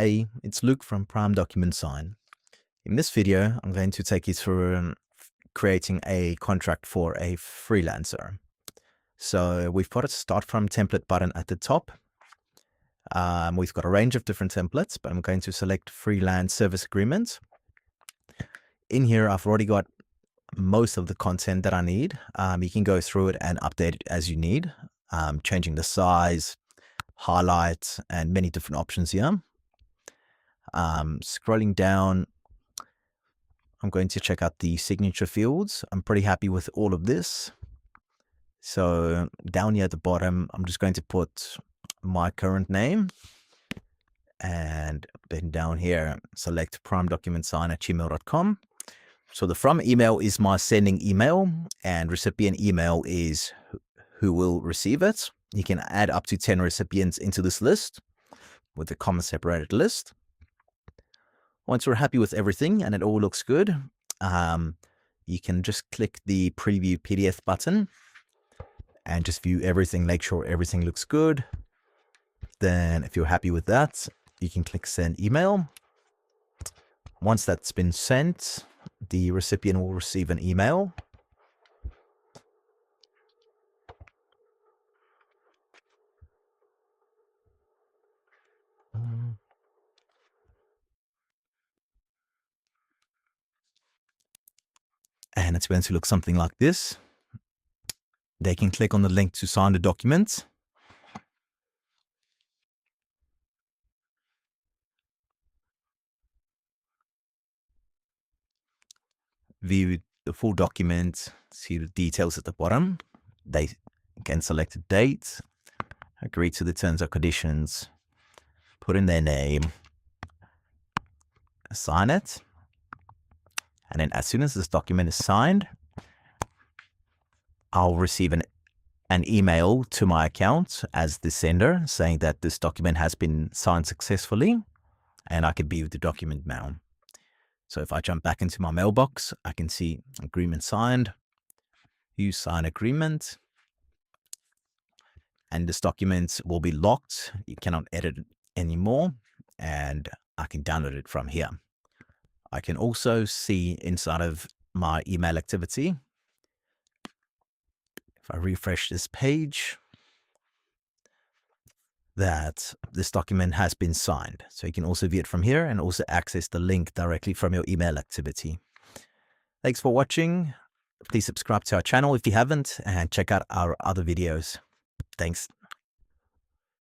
Hey, it's Luke from Prime Document Sign. In this video, I'm going to take you through creating a contract for a freelancer. So we've got a start from template button at the top. We've got a range of different templates, but I'm going to select freelance service agreement. In here, I've already got most of the content that I need. You can go through it and update it as you need, changing the size, highlights, and many different options here. Scrolling down, I'm going to check out the signature fields. I'm pretty happy with all of this. So down here at the bottom, I'm just going to put my current name, and then down here, select primedocumentsign@gmail.com. So the from email is my sending email, and recipient email is who will receive it. You can add up to 10 recipients into this list with a comma separated list. Once we're happy with everything and it all looks good, you can just click the preview PDF button and just view everything, make sure everything looks good. Then if you're happy with that, you can click send email. Once that's been sent, the recipient will receive an email. And it's going to look something like this. They can click on the link to sign the document. View the full document, see the details at the bottom. They can select a date, agree to the terms and conditions, put in their name, sign it. And then as soon as this document is signed, I'll receive an email to my account as the sender saying that this document has been signed successfully, and I can view the document now. So if I jump back into my mailbox, I can see agreement signed, you sign agreement, and this document will be locked. You cannot edit it anymore, and I can download it from here. I can also see inside of my email activity, if I refresh this page, that this document has been signed. So you can also view it from here and also access the link directly from your email activity. Thanks for watching. Please subscribe to our channel if you haven't, and check out our other videos. Thanks.